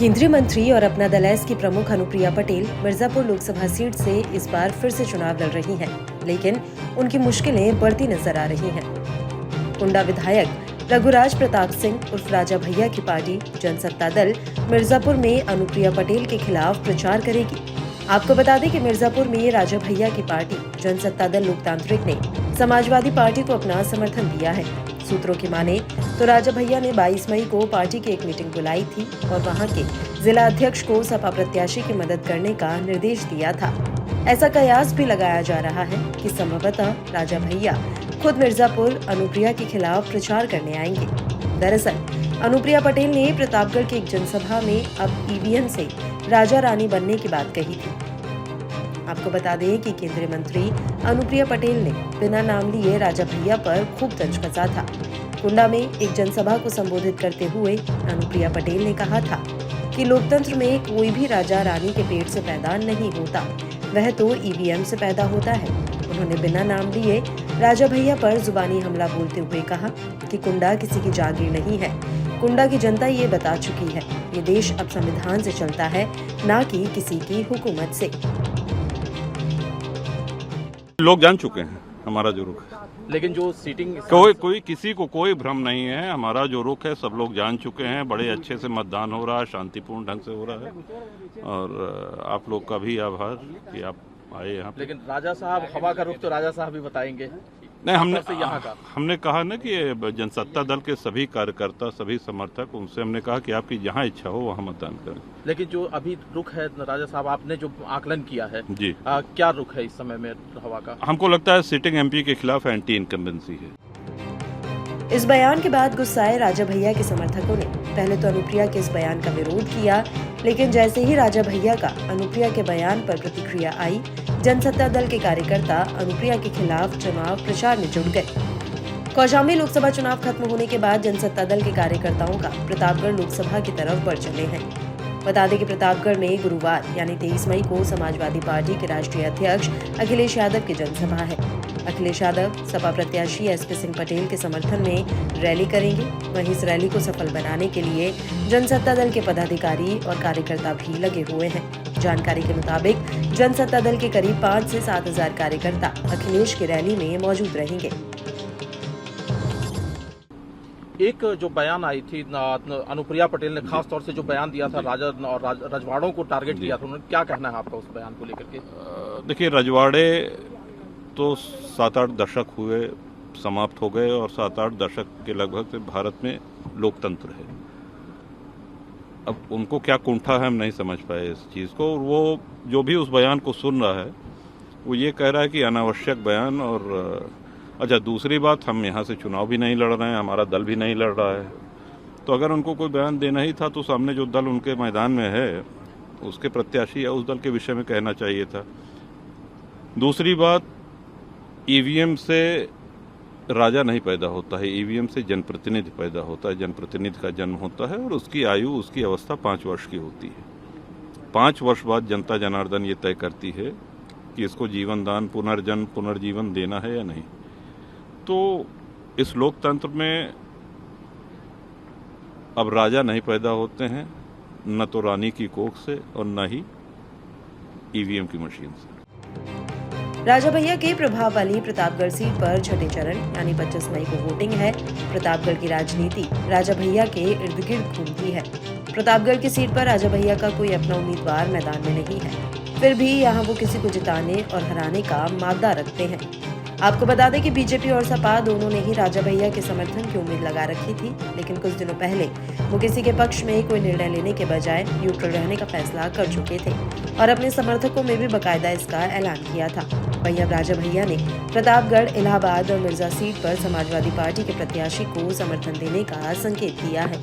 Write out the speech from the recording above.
केंद्रीय मंत्री और अपना दल एस की प्रमुख अनुप्रिया पटेल मिर्जापुर लोकसभा सीट से इस बार फिर से चुनाव लड़ रही हैं, लेकिन उनकी मुश्किलें बढ़ती नजर आ रही हैं। कुंडा विधायक रघुराज प्रताप सिंह उर्फ राजा भैया की पार्टी जनसत्ता दल मिर्जापुर में अनुप्रिया पटेल के खिलाफ प्रचार करेगी। आपको बता दें कि मिर्जापुर में राजा भैया की पार्टी जनसत्ता दल लोकतांत्रिक ने समाजवादी पार्टी को अपना समर्थन दिया है। सूत्रों की माने तो राजा भैया ने 22 मई को पार्टी की एक मीटिंग बुलाई थी और वहां के जिला अध्यक्ष को सपा प्रत्याशी की मदद करने का निर्देश दिया था। ऐसा कयास भी लगाया जा रहा है कि संभवतः राजा भैया खुद मिर्जापुर अनुप्रिया के खिलाफ प्रचार करने आएंगे। दरअसल अनुप्रिया पटेल ने प्रतापगढ़ की एक जनसभा में अब ईवीएम से राजा रानी बनने की बात कही थी। आपको बता दें कि केंद्रीय मंत्री अनुप्रिया पटेल ने बिना नाम लिए राजा भैया पर खूब तंज कसा था। कुंडा में एक जनसभा को संबोधित करते हुए अनुप्रिया पटेल ने कहा था कि लोकतंत्र में कोई भी राजा रानी के पेट से पैदा नहीं होता, वह तो ईवीएम से पैदा होता है। उन्होंने बिना नाम लिए राजा भैया पर जुबानी हमला बोलते हुए कहा कि कुंडा किसी की जागीर नहीं है। कुंडा की जनता ये बता चुकी है, ये देश अब संविधान से चलता है, ना कि किसी की हुकूमत से। लोग जान चुके हैं हमारा जो रुख है, लेकिन जो सीटिंग कोई किसी को कोई भ्रम नहीं है। हमारा जो रुख है सब लोग जान चुके हैं। बड़े अच्छे से मतदान हो रहा है, शांतिपूर्ण ढंग से हो रहा है और आप लोग का भी आभार कि आप आए यहाँ। लेकिन राजा साहब हवा का रुख तो राजा साहब ही बताएंगे। नहीं, हमने कहा ना कि जनसत्ता दल के सभी कार्यकर्ता, सभी समर्थक, उनसे हमने कहा कि आपकी जहाँ इच्छा हो वहाँ मतदान करें। लेकिन जो अभी रुख है राजा साहब, आपने जो आकलन किया है जी, क्या रुख है इस समय में हवा का? हमको लगता है सिटिंग एमपी के खिलाफ एंटी इनकम्बेंसी है। इस बयान के बाद गुस्साए राजा भैया के समर्थकों ने पहले तो अनुप्रिया के इस बयान का विरोध किया, लेकिन जैसे ही राजा भैया का अनुप्रिया के बयान पर प्रतिक्रिया आई, जनसत्ता दल के कार्यकर्ता अनुप्रिया के खिलाफ चुनाव प्रचार में जुट गए। कौशाम्बी लोकसभा चुनाव खत्म होने के बाद जनसत्ता दल के कार्यकर्ताओं का प्रतापगढ़ लोकसभा की तरफ बढ़ चले हैं। बता दें कि प्रतापगढ़ में गुरुवार यानी 23 मई को समाजवादी पार्टी के राष्ट्रीय अध्यक्ष अखिलेश यादव की जनसभा है। अखिलेश यादव सपा प्रत्याशी एसपी सिंह पटेल के समर्थन में रैली करेंगे। वहीं इस रैली को सफल बनाने के लिए जनसत्ता दल के पदाधिकारी और कार्यकर्ता भी लगे हुए हैं। जानकारी के मुताबिक जनसत्ता दल के करीब 5 से 7 हजार कार्यकर्ता अखिलेश की रैली में मौजूद रहेंगे। एक जो बयान आई थी अनुप्रिया पटेल ने, खास तौर से जो बयान दिया था राजा और रजवाड़ों को टारगेट किया था, उन्होंने क्या कहना है आपका उस बयान को लेकर के? देखिए, रजवाड़े तो 7-8 दशक हुए समाप्त हो गए और 7-8 दशक के लगभग से भारत में लोकतंत्र है। अब उनको क्या कुंठा है हम नहीं समझ पाए इस चीज़ को। और वो जो भी उस बयान को सुन रहा है वो ये कह रहा है कि अनावश्यक बयान। और अच्छा, दूसरी बात, हम यहाँ से चुनाव भी नहीं लड़ रहे हैं, हमारा दल भी नहीं लड़ रहा है। तो अगर उनको कोई बयान देना ही था तो सामने जो दल उनके मैदान में है उसके प्रत्याशी या उस दल के विषय में कहना चाहिए था। दूसरी बात, ईवीएम से राजा नहीं पैदा होता है, ईवीएम से जनप्रतिनिधि पैदा होता है। जनप्रतिनिधि का जन्म होता है और उसकी आयु, उसकी अवस्था 5 वर्ष की होती है। 5 वर्ष बाद जनता जनार्दन ये तय करती है कि इसको जीवन दान, पुनर्जन्म, पुनर्जीवन देना है या नहीं। तो इस लोकतंत्र में अब राजा नहीं पैदा होते हैं, न तो रानी की कोख से और न ही ईवीएम की मशीन से। राजा भैया के प्रभाव वाली प्रतापगढ़ सीट पर छठे चरण यानी 25 मई को वोटिंग है। प्रतापगढ़ की राजनीति राजा भैया के इर्द गिर्द घूमती है। प्रतापगढ़ की सीट पर राजा भैया का कोई अपना उम्मीदवार मैदान में नहीं है, फिर भी यहाँ वो किसी को जिताने और हराने का मादा रखते हैं। आपको बता दें कि बीजेपी और सपा दोनों ने ही राजा भैया के समर्थन की उम्मीद लगा रखी थी, लेकिन कुछ दिनों पहले वो किसी के पक्ष में कोई निर्णय लेने के बजाय न्यूट्रल रहने का फैसला कर चुके थे और अपने समर्थकों में भी बकायदा इसका ऐलान किया था। वहीं अब राजा भैया ने प्रतापगढ़, इलाहाबाद और मिर्जा सीट पर समाजवादी पार्टी के प्रत्याशी को समर्थन देने का संकेत दिया है।